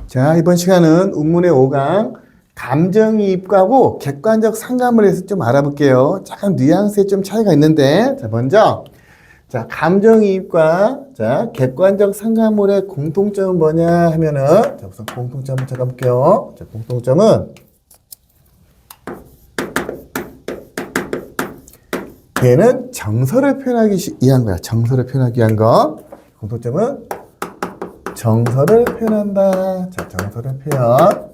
자, 이번 시간은 운문의 5강 감정이입하고 객관적 상감을 해서 좀 알아볼게요. 약간 뉘앙스에 좀 차이가 있는데, 자, 먼저, 자, 감정이입과 자, 객관적 상감물의 공통점은 뭐냐 하면은, 자, 우선 공통점을 찾아볼게요. 자, 공통점은 얘는 정서를 표현하기 위한 거야. 정서를 표현하기 위한 거. 공통점은 정서를 표현한다. 자, 정서를 표현.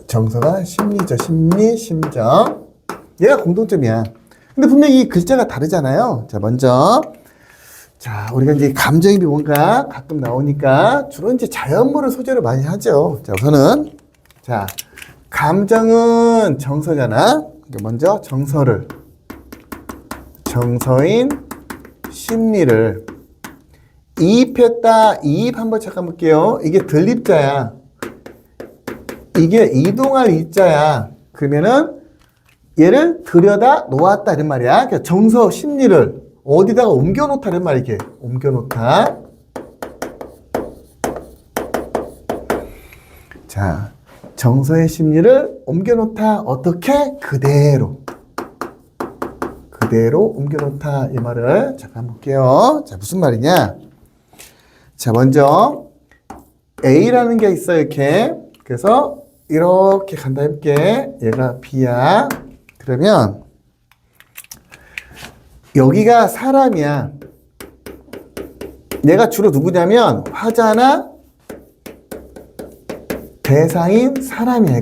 정서가 심리죠. 심리, 심정. 얘가 공통점이야. 근데 분명히 이 글자가 다르잖아요. 자, 먼저. 자, 우리가 이제 감정이입이 뭔가 가끔 나오니까 주로 이제 자연물을 소재로 많이 하죠. 자, 우선은. 자, 감정은 정서잖아. 먼저 정서를. 정서인 심리를. 이입했다. 이입 한번 잠깐 볼게요. 이게 들립자야. 이게 이동할 이자야. 그러면은 얘를 들여다 놓았다 이런 말이야. 그러니까 정서 심리를 어디다가 옮겨 놓다 이런 말이야. 이게 옮겨 놓다. 자, 정서의 심리를 옮겨 놓다. 어떻게? 그대로. 그대로 옮겨 놓다 이 말을 잠깐 볼게요. 자, 무슨 말이냐? 자, 먼저 A라는 게 있어 이렇게. 그래서 이렇게 간다 해볼게. 얘가 B야. 그러면 여기가 사람이야. 얘가 주로 누구냐면 화자나 대상인 사람이야.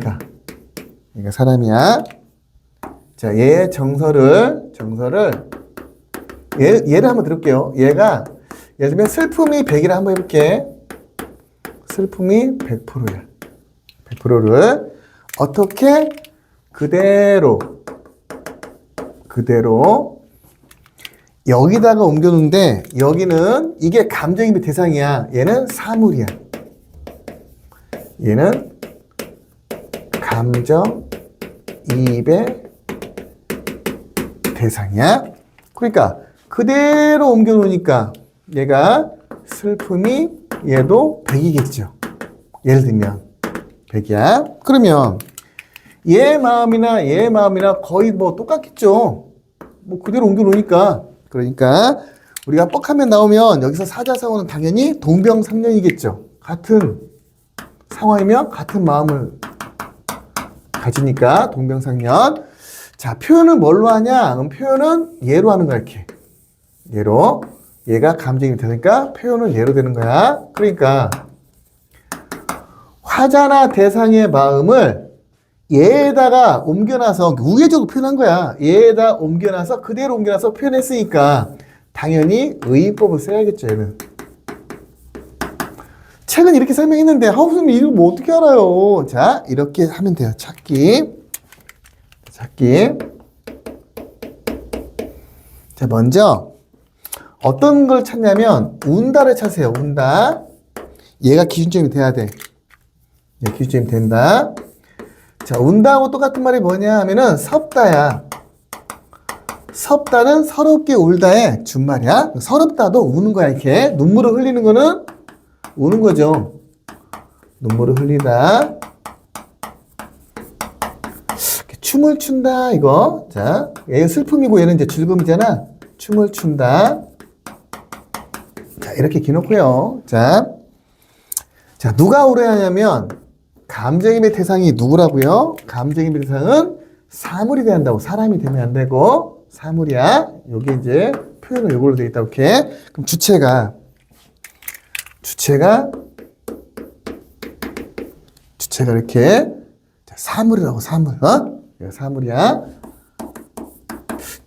얘가 사람이야. 자, 얘의 정서를 얘를 한번 들을게요. 얘가 예를 들면 슬픔이 100이라 한번 해볼게. 슬픔이 100%야. 100%를 어떻게? 그대로 여기다가 옮겨놓는데 여기는 이게 감정이입의 대상이야. 얘는 사물이야. 얘는 감정이입의 대상이야. 그러니까 그대로 옮겨놓으니까 얘가 슬픔이 얘도 100이겠죠. 예를 들면 100이야. 그러면 얘 마음이나 거의 뭐 똑같겠죠. 뭐 그대로 옮겨놓으니까. 그러니까 우리가 뻑하면 나오면 여기서 사자성어는 당연히 동병상련이겠죠. 같은 상황이면 같은 마음을 가지니까 동병상련. 자, 표현은 뭘로 하냐? 그럼 표현은 얘로 하는 거야. 이렇게 얘로. 얘가 감정이 되니까 표현은 얘로 되는 거야. 그러니까 화자나 대상의 마음을 얘에다가 옮겨놔서 우회적으로 표현한 거야. 얘에다 옮겨놔서 그대로 옮겨놔서 표현했으니까 당연히 의의법을 써야겠죠. 얘는 책은 이렇게 설명했는데 선생님 이거 뭐 어떻게 알아요? 자, 이렇게 하면 돼요. 찾기. 자, 먼저 어떤 걸 찾냐면 운다를 찾으세요. 운다. 얘가 기준점이 돼야 돼. 얘 기준점이 된다. 자, 운다하고 똑같은 말이 뭐냐 하면은 섭다야. 섭다는 서럽게 울다의 준말이야. 서럽다도 우는 거야. 이렇게 눈물을 흘리는 거는 우는 거죠. 눈물을 흘리다. 춤을 춘다 이거. 자, 얘는 슬픔이고 얘는 이제 즐거움이잖아. 춤을 춘다. 자, 이렇게 기놓고요. 자, 누가 오래야 하냐면 감정이입의 대상이 누구라고요? 감정이입의 대상은 사물이 돼야 한다고. 사람이 되면 안 되고 사물이야. 요게 이제 표현은 요걸로 되어 있다. 이렇게. 그럼 주체가 이렇게 사물이라고. 사물. 사물이야.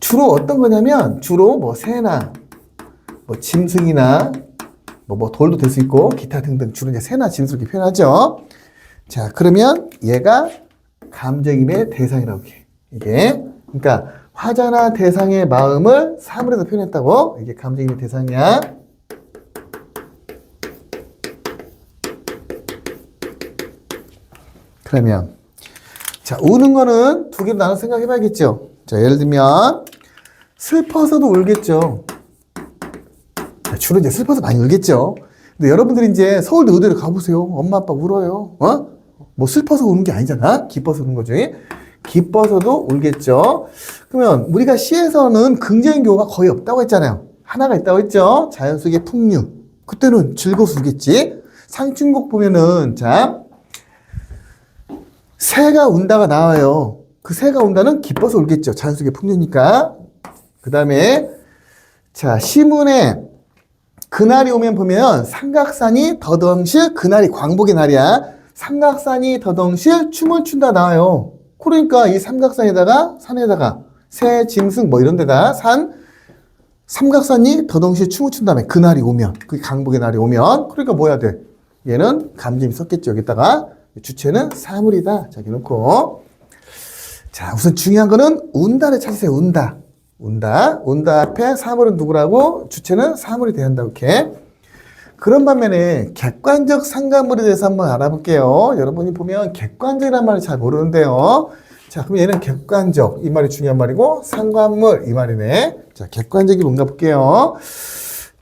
주로 어떤 거냐면 주로 뭐 새나 뭐 짐승이나 뭐 돌도 될 수 있고 기타 등등 주로 이제 새나 짐승 이렇게 표현하죠. 자, 그러면 얘가 감정이입의 대상이라고 해. 이게 그러니까 화자나 대상의 마음을 사물에서 표현했다고. 이게 감정이입의 대상이야. 그러면 자, 우는 거는 두 개로 나눠 생각해 봐야겠죠. 자, 예를 들면 슬퍼서도 울겠죠. 주로 이제 슬퍼서 많이 울겠죠. 근데 여러분들이 이제 서울대 의대를 가보세요. 엄마 아빠 울어요. 어? 뭐 슬퍼서 우는 게 아니잖아. 기뻐서 우는 거지. 기뻐서도 울겠죠. 그러면 우리가 시에서는 긍정의 교가 거의 없다고 했잖아요. 하나가 있다고 했죠. 자연 속의 풍류. 그때는 즐거워서 울겠지. 상충곡 보면은 자 새가 운다가 나와요. 그 새가 운다는 기뻐서 울겠죠. 자연 속의 풍류니까. 그 다음에 자 시문에 그날이 오면 보면 삼각산이 더덩실 그날이 광복의 날이야. 삼각산이 더덩실 춤을 춘다 나와요. 그러니까 이 삼각산에다가 산에다가 새, 짐승 뭐 이런 데다 삼각산이 더덩실 춤을 춘 다음에 그날이 오면 그게 강복의 날이 오면 그러니까 뭐 해야 돼? 얘는 감정이 섞겠죠. 여기다가 주체는 사물이다. 자, 이렇게 놓고 자 우선 중요한 거는 운다를 찾으세요. 운다 앞에 사물은 누구라고? 주체는 사물이 돼야 한다고 이렇게. 그런 반면에 객관적 상관물에 대해서 한번 알아볼게요. 여러분이 보면 객관적이라는 말을 잘 모르는데요. 자, 그럼 얘는 객관적 이 말이 중요한 말이고 상관물 이 말이네. 자, 객관적이 뭔가 볼게요.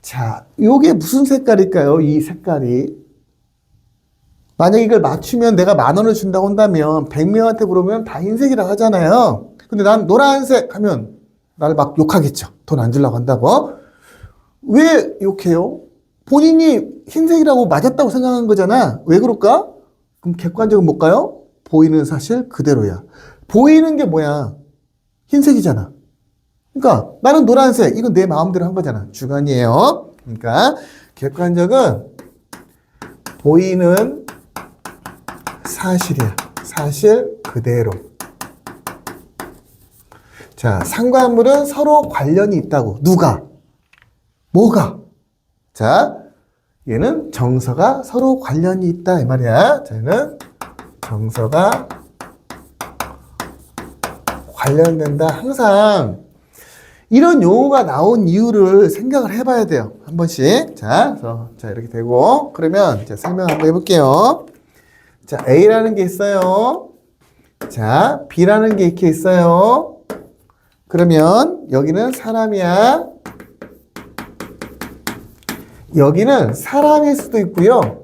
자, 요게 무슨 색깔일까요? 이 색깔이. 만약 이걸 맞추면 내가 10,000원을 준다고 한다면 100명한테 물으면 다 흰색이라고 하잖아요. 근데 난 노란색 하면 나를 막 욕하겠죠. 돈 안 주려고 한다고. 왜 욕해요? 본인이 흰색이라고 맞았다고 생각한 거잖아. 왜 그럴까? 그럼 객관적은 뭘까요? 보이는 사실 그대로야. 보이는 게 뭐야? 흰색이잖아. 그러니까 나는 노란색. 이건 내 마음대로 한 거잖아. 주관이에요. 그러니까 객관적은 보이는 사실이야. 사실 그대로. 자, 상관물은 서로 관련이 있다고. 누가? 뭐가? 자, 얘는 정서가 서로 관련이 있다 이 말이야. 자, 얘는 정서가 관련된다. 항상 이런 용어가 나온 이유를 생각을 해봐야 돼요. 한 번씩. 자, 이렇게 되고 그러면 이제 설명 한번 해볼게요. 자, A라는 게 있어요. 자, B라는 게 이렇게 있어요. 그러면 여기는 사람이야. 여기는 사람일 수도 있고요.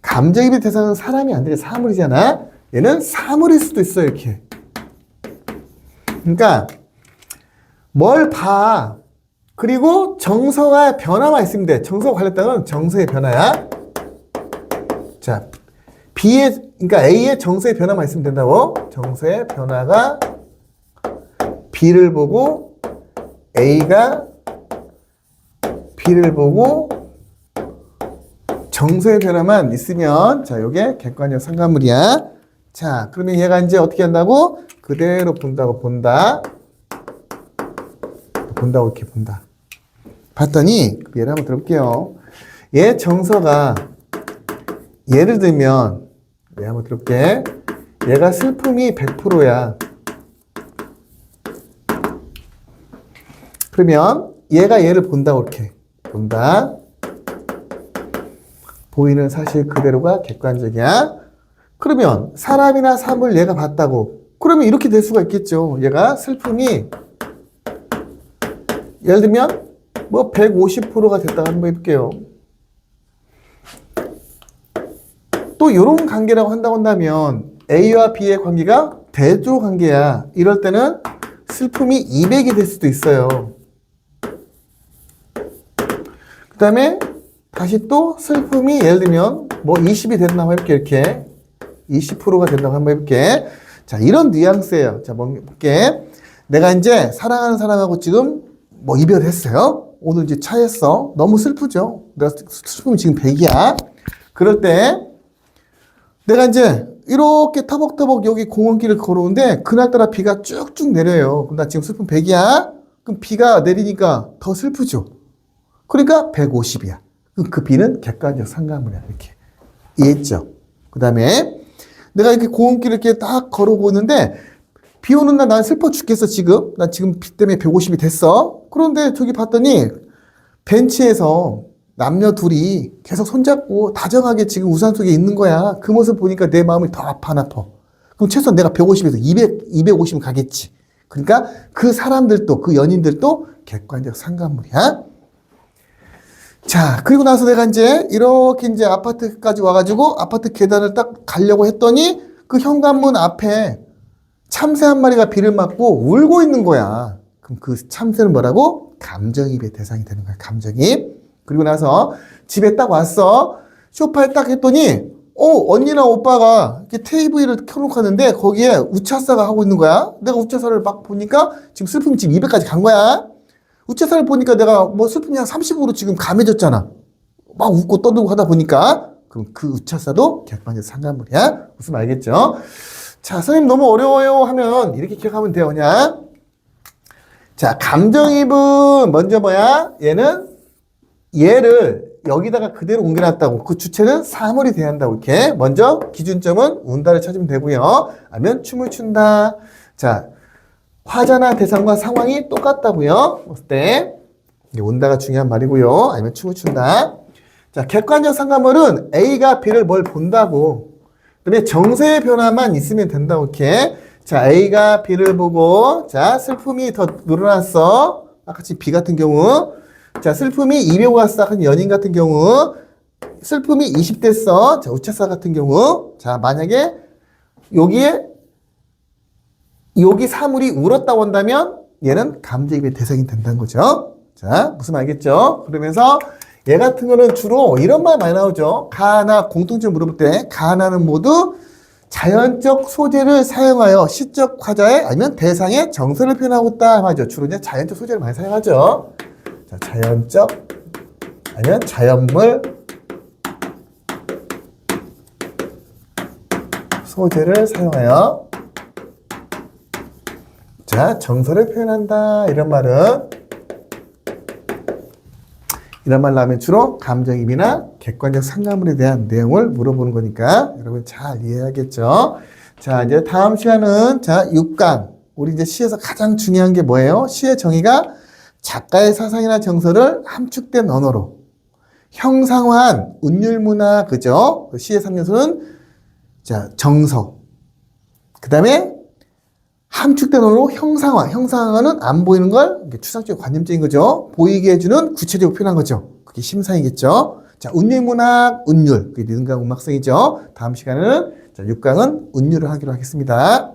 감정입의 대상은 사람이 안 되게 사물이잖아. 얘는 사물일 수도 있어 이렇게. 그러니까 뭘 봐. 그리고 정서가 변화가 있으면 돼. 정서가 관련된 정서의 변화야. 자, 그러니까 A의 정서의 변화만 있으면 된다고. 정서의 변화가 B를 보고 A가 B를 보고 정서의 변화만 있으면 자, 요게 객관적 상관물이야. 자, 그러면 얘가 이제 어떻게 한다고? 그대로 본다고 본다고 이렇게 본다. 봤더니 얘를 한번 들어볼게요. 얘 정서가 예를 들면 얘 한번 들어볼게. 얘가 슬픔이 100%야. 그러면 얘가 얘를 본다고 이렇게 본다. 보이는 사실 그대로가 객관적이야. 그러면 사람이나 사물 얘가 봤다고. 그러면 이렇게 될 수가 있겠죠. 얘가 슬픔이 예를 들면 뭐 150%가 됐다고 한번 해볼게요. 또 이런 관계라고 한다고 한다면 A와 B의 관계가 대조 관계야. 이럴 때는 슬픔이 200이 될 수도 있어요. 그 다음에 다시 또 슬픔이 예를 들면 뭐 20이 된다고 해볼게. 이렇게 20%가 된다고 한번 해볼게. 자, 이런 뉘앙스예요. 자, 볼게. 내가 이제 사랑하는 사람하고 지금 뭐 이별했어요. 오늘 이제 차였어. 너무 슬프죠. 내가 슬픔이 지금 100이야. 그럴 때 내가 이제 이렇게 터벅터벅 여기 공원길을 걸어오는데 그날따라 비가 쭉쭉 내려요. 그럼 나 지금 슬픔 100이야. 그럼 비가 내리니까 더 슬프죠. 그러니까 150이야. 그 비는 객관적 상관물이야. 이렇게. 이해했죠? 그 다음에 내가 이렇게 고온길을 이렇게 딱 걸어오고 있는데 비 오는 날 난 슬퍼 죽겠어 지금. 난 지금 비 때문에 150이 됐어. 그런데 저기 봤더니 벤치에서 남녀 둘이 계속 손잡고 다정하게 지금 우산 속에 있는 거야. 그 모습 보니까 내 마음이 더 아파 안 아파. 그럼 최소한 내가 150에서 250은 가겠지. 그러니까 그 사람들도 그 연인들도 객관적 상관물이야. 자, 그리고 나서 내가 이제 이렇게 이제 아파트까지 와가지고 아파트 계단을 딱 가려고 했더니 그 현관문 앞에 참새 한 마리가 비를 맞고 울고 있는 거야. 그럼 그 참새는 뭐라고? 감정이입의 대상이 되는 거야. 감정이입. 그리고 나서 집에 딱 왔어. 소파에 딱 했더니 언니랑 오빠가 이렇게 테이블을 켜놓고 하는데 거기에 우차사가 하고 있는 거야. 내가 우차사를 막 보니까 지금 슬픔이 지금 200까지 간 거야. 우차사를 보니까 내가 뭐 슬픔이 한 30으로 지금 감해졌잖아. 막 웃고 떠들고 하다 보니까 그럼 그 우차사도 객관적 상관물이야. 무슨 알겠죠? 자, 선생님 너무 어려워요 하면 이렇게 기억하면 돼요. 그냥. 자, 감정이입은 먼저 뭐야? 얘를 여기다가 그대로 옮겨놨다고. 그 주체는 사물이 돼야 한다고. 이렇게. 먼저 기준점은 운다를 찾으면 되고요. 아니면 춤을 춘다. 자, 화자나 대상과 상황이 똑같다고요. 봤을 때. 운다가 중요한 말이고요. 아니면 춤을 춘다. 자, 객관적 상관물은 A가 B를 뭘 본다고. 그다음에 정세의 변화만 있으면 된다고. 이렇게. 자, A가 B를 보고, 자, 슬픔이 더 늘어났어. 아까같이 B 같은 경우. 자, 슬픔이 200가 시작한 연인 같은 경우, 슬픔이 20대 써. 자, 우차사 같은 경우. 자, 만약에 여기 사물이 울었다고 한다면 얘는 감정이입의 대상이 된다는 거죠. 자, 무슨 알겠죠? 그러면서 얘 같은 거는 주로 이런 말 많이 나오죠. 가나 공통점 물어볼 때 가나는 모두 자연적 소재를 사용하여 시적 화자의 아니면 대상의 정서를 표현하고 있다 말이죠. 주로 이제 자연적 소재를 많이 사용하죠. 자, 자연적 아니면 자연물 소재를 사용하여 자, 정서를 표현한다. 이런 말은 이런 말 나오면 주로 감정이입이나 객관적 상관물에 대한 내용을 물어보는 거니까 여러분 잘 이해하겠죠? 자, 이제 다음 시간은 자, 6강. 우리 이제 시에서 가장 중요한 게 뭐예요? 시의 정의가 작가의 사상이나 정서를 함축된 언어로 형상화한 운율문화, 그죠? 시의 3요소는 자, 정서. 그 다음에 함축된 언어로 형상화. 형상화는 안 보이는 걸 추상적 관념적인 거죠. 보이게 해주는 구체적으로 표현한 거죠. 그게 심사이겠죠. 자, 운율문학, 운율. 그게 리듬과 음악성이죠. 다음 시간에는 자, 6강은 운율을 하기로 하겠습니다.